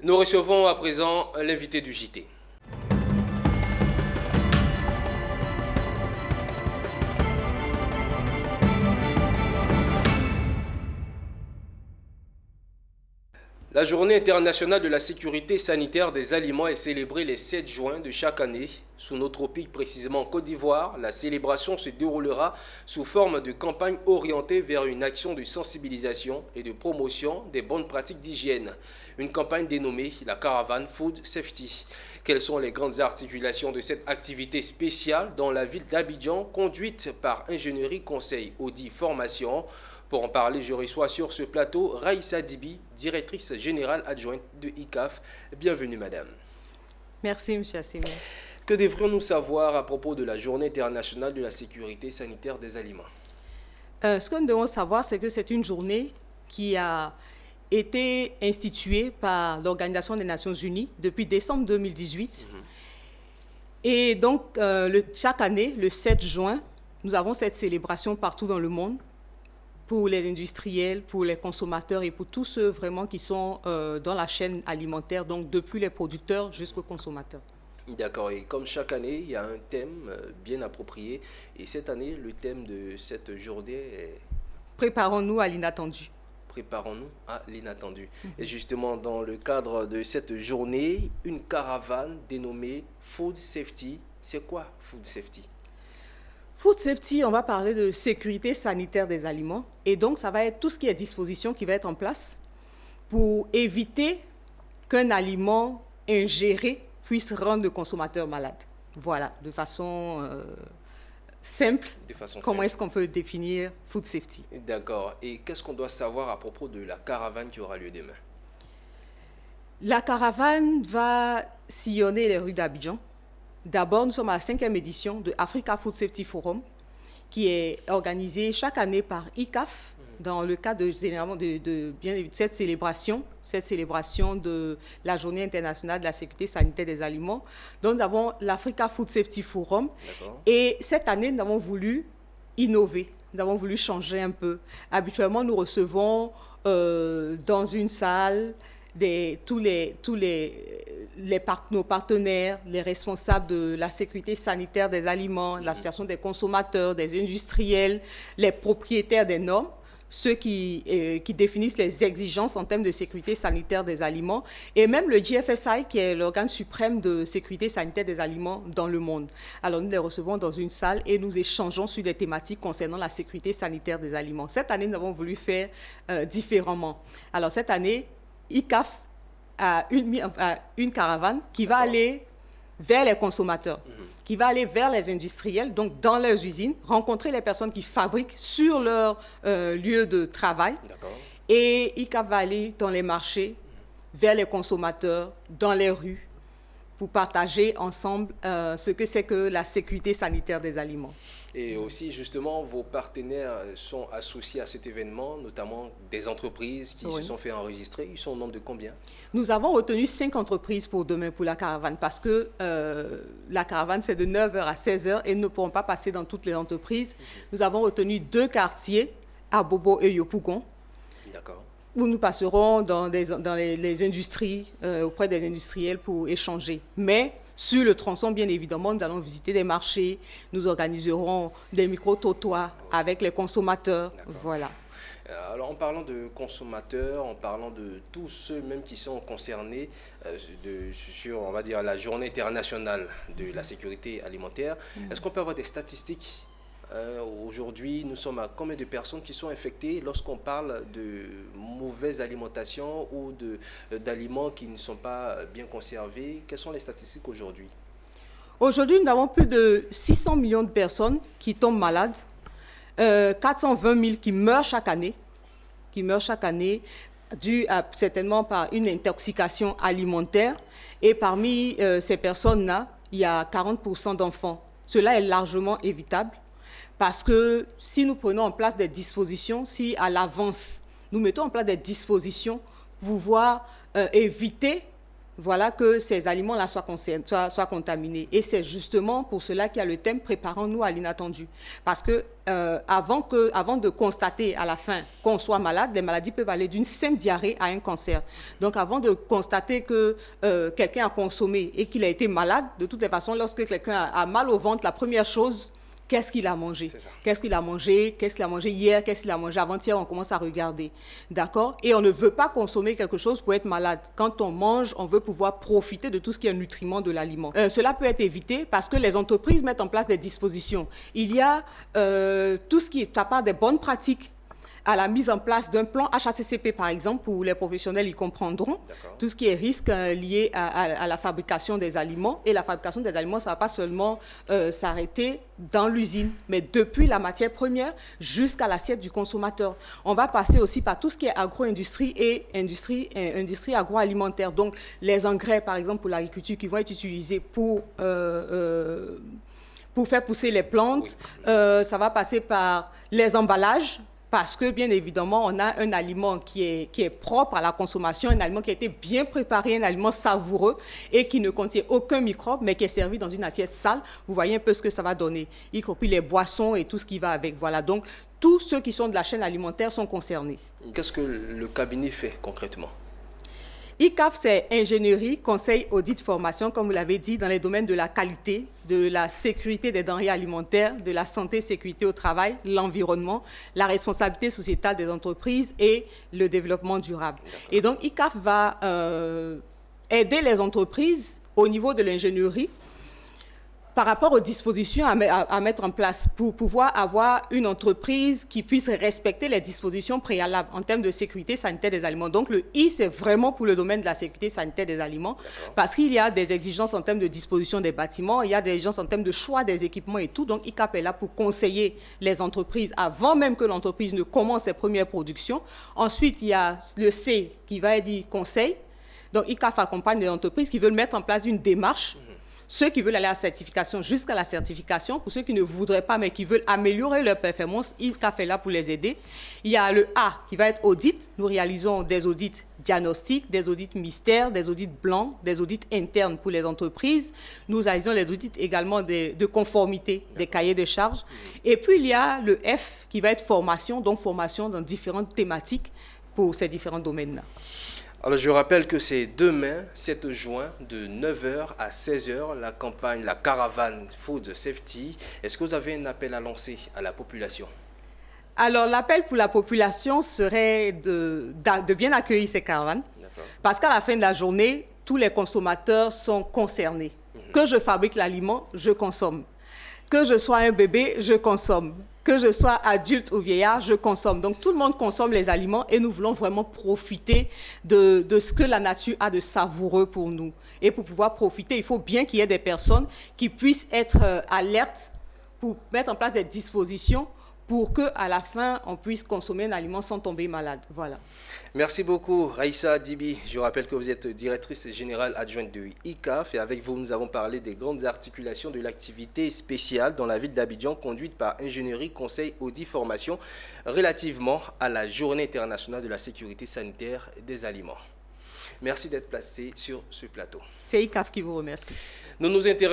Nous recevons à présent l'invité du JT. La Journée internationale de la sécurité sanitaire des aliments est célébrée le 7 juin de chaque année. Sous nos tropiques, précisément en Côte d'Ivoire, la célébration se déroulera sous forme de campagne orientée vers une action de sensibilisation et de promotion des bonnes pratiques d'hygiène. Une campagne dénommée la Caravane Food Safety. Quelles sont les grandes articulations de cette activité spéciale dans la ville d'Abidjan, conduite par Ingénierie Conseil Audit Formation? Pour en parler, je reçois sur ce plateau Raïssa Dibi, directrice générale adjointe de ICAF. Bienvenue, madame. Merci, M. Assimi. Que devrions-nous savoir à propos de la Journée internationale de la sécurité sanitaire des aliments? Ce que nous devons savoir, c'est que c'est une journée qui a été instituée par l'Organisation des Nations Unies depuis décembre 2018. Et donc, chaque année, le 7 juin, nous avons cette célébration partout dans le monde, pour les industriels, pour les consommateurs et pour tous ceux vraiment qui sont dans la chaîne alimentaire, donc depuis les producteurs jusqu'aux consommateurs. D'accord, et comme chaque année, il y a un thème bien approprié. Et cette année, le thème de cette journée est... Préparons-nous à l'inattendu. Préparons-nous à l'inattendu. Et justement, dans le cadre de cette journée, une caravane dénommée Food Safety. C'est quoi Food Safety? Food Safety, on va parler de sécurité sanitaire des aliments. Et donc, ça va être tout ce qui est disposition qui va être en place pour éviter qu'un aliment ingéré puisse rendre le consommateur malade. Voilà, de façon simple. Comment est-ce qu'on peut définir Food Safety? D'accord. Et qu'est-ce qu'on doit savoir à propos de la caravane qui aura lieu demain? La caravane va sillonner les rues d'Abidjan. D'abord, nous sommes à la 5e édition de Africa Food Safety Forum, qui est organisée chaque année par ICAF, dans le cadre de cette célébration de la Journée internationale de la sécurité sanitaire des aliments. Donc, nous avons l'Africa Food Safety Forum. Et cette année, nous avons voulu innover, nous avons voulu changer un peu. Habituellement, nous recevons dans une salle nos partenaires, les responsables de la sécurité sanitaire des aliments, l'association des consommateurs, des industriels, les propriétaires des normes, ceux qui définissent les exigences en termes de sécurité sanitaire des aliments, et même le GFSI, qui est l'organe suprême de sécurité sanitaire des aliments dans le monde. Alors, nous les recevons dans une salle et nous échangeons sur des thématiques concernant la sécurité sanitaire des aliments. Cette année, nous avons voulu faire différemment. Alors, cette année, ICAF a une caravane qui va aller vers les consommateurs, qui va aller vers les industriels, donc dans leurs usines, rencontrer les personnes qui fabriquent sur leur lieu de travail. Et ICAF va aller dans les marchés, vers les consommateurs, dans les rues, pour partager ensemble ce que c'est que la sécurité sanitaire des aliments. Et aussi, justement, vos partenaires sont associés à cet événement, notamment des entreprises qui se sont fait enregistrer. Ils sont au nombre de combien? Nous avons retenu 5 entreprises pour demain pour la caravane, parce que la caravane, c'est de 9h à 16h et nous ne pourrons pas passer dans toutes les entreprises. Nous avons retenu 2 quartiers, à Bobo et Yopougon, où nous passerons dans les industries, auprès des industriels pour échanger. Mais sur le tronçon, bien évidemment, nous allons visiter des marchés, nous organiserons des micro-trottoirs avec les consommateurs. Voilà. Alors, en parlant de consommateurs, en parlant de tous ceux même qui sont concernés sur, on va dire, la Journée internationale de la sécurité alimentaire, est-ce qu'on peut avoir des statistiques? Aujourd'hui, nous sommes à combien de personnes qui sont infectées lorsqu'on parle de mauvaise alimentation ou d'aliments qui ne sont pas bien conservés? Quelles sont les statistiques aujourd'hui? Aujourd'hui, nous avons plus de 600 millions de personnes qui tombent malades, 420 000 qui meurent chaque année, dû certainement par une intoxication alimentaire. Et parmi ces personnes-là, il y a 40% d'enfants. Cela est largement évitable. Parce que si nous prenons en place des dispositions, si à l'avance, nous mettons en place des dispositions pour pouvoir éviter voilà, que ces aliments-là soient contaminés. Et c'est justement pour cela qu'il y a le thème « Préparons-nous à l'inattendu ». Parce que, avant de constater à la fin qu'on soit malade, les maladies peuvent aller d'une simple diarrhée à un cancer. Donc, avant de constater que quelqu'un a consommé et qu'il a été malade, de toutes les façons, lorsque quelqu'un a mal au ventre, la première chose, qu'est-ce qu'il a mangé? Qu'est-ce qu'il a mangé? Qu'est-ce qu'il a mangé hier? Qu'est-ce qu'il a mangé avant-hier? On commence à regarder. D'accord? Et on ne veut pas consommer quelque chose pour être malade. Quand on mange, on veut pouvoir profiter de tout ce qui est nutriment de l'aliment. Cela peut être évité parce que les entreprises mettent en place des dispositions. Il y a tout ce qui est à part des bonnes pratiques à la mise en place d'un plan HACCP, par exemple, où les professionnels y comprendront tout ce qui est risque lié à la fabrication des aliments. Et la fabrication des aliments, ça ne va pas seulement s'arrêter dans l'usine, mais depuis la matière première jusqu'à l'assiette du consommateur. On va passer aussi par tout ce qui est agro-industrie et industrie agroalimentaire. Donc, les engrais, par exemple, pour l'agriculture, qui vont être utilisés pour faire pousser les plantes. Ça va passer par les emballages, parce que, bien évidemment, on a un aliment qui est propre à la consommation, un aliment qui a été bien préparé, un aliment savoureux et qui ne contient aucun microbe, mais qui est servi dans une assiette sale. Vous voyez un peu ce que ça va donner, y compris les boissons et tout ce qui va avec. Voilà, donc tous ceux qui sont de la chaîne alimentaire sont concernés. Qu'est-ce que le cabinet fait concrètement? ICAF, c'est ingénierie, conseil, audit, formation, comme vous l'avez dit, dans les domaines de la qualité, de la sécurité des denrées alimentaires, de la santé et sécurité au travail, l'environnement, la responsabilité sociétale des entreprises et le développement durable. Et donc, ICAF va aider les entreprises au niveau de l'ingénierie par rapport aux dispositions à mettre en place pour pouvoir avoir une entreprise qui puisse respecter les dispositions préalables en termes de sécurité sanitaire des aliments. Donc, le I, c'est vraiment pour le domaine de la sécurité sanitaire des aliments parce qu'il y a des exigences en termes de disposition des bâtiments, il y a des exigences en termes de choix des équipements et tout. Donc, ICAP est là pour conseiller les entreprises avant même que l'entreprise ne commence ses premières productions. Ensuite, il y a le C qui va être dit conseil. Donc, ICAF accompagne les entreprises qui veulent mettre en place une démarche. Ceux qui veulent aller à la certification jusqu'à la certification, pour ceux qui ne voudraient pas mais qui veulent améliorer leur performance, ICAF est là pour les aider. Il y a le A qui va être audit. Nous réalisons des audits diagnostiques, des audits mystères, des audits blancs, des audits internes pour les entreprises. Nous réalisons les audits également de conformité, des cahiers de charges. Et puis il y a le F qui va être formation, donc formation dans différentes thématiques pour ces différents domaines-là. Alors, je rappelle que c'est demain, 7 juin, de 9h à 16h, la campagne, la caravane Food Safety. Est-ce que vous avez un appel à lancer à la population? Alors, l'appel pour la population serait de bien accueillir ces caravanes. Parce qu'à la fin de la journée, tous les consommateurs sont concernés. Que je fabrique l'aliment, je consomme. Que je sois un bébé, je consomme. Que je sois adulte ou vieillard, je consomme. Donc, tout le monde consomme les aliments et nous voulons vraiment profiter de ce que la nature a de savoureux pour nous. Et pour pouvoir profiter, il faut bien qu'il y ait des personnes qui puissent être alertes pour mettre en place des dispositions pour qu'à la fin, on puisse consommer un aliment sans tomber malade. Voilà. Merci beaucoup, Raïssa Dibi. Je rappelle que vous êtes directrice générale adjointe de ICAF et avec vous, nous avons parlé des grandes articulations de l'activité spéciale dans la ville d'Abidjan conduite par Ingénierie, Conseil, Audit, Formation relativement à la Journée internationale de la sécurité sanitaire des aliments. Merci d'être placé sur ce plateau. C'est ICAF qui vous remercie. Nous nous intéressons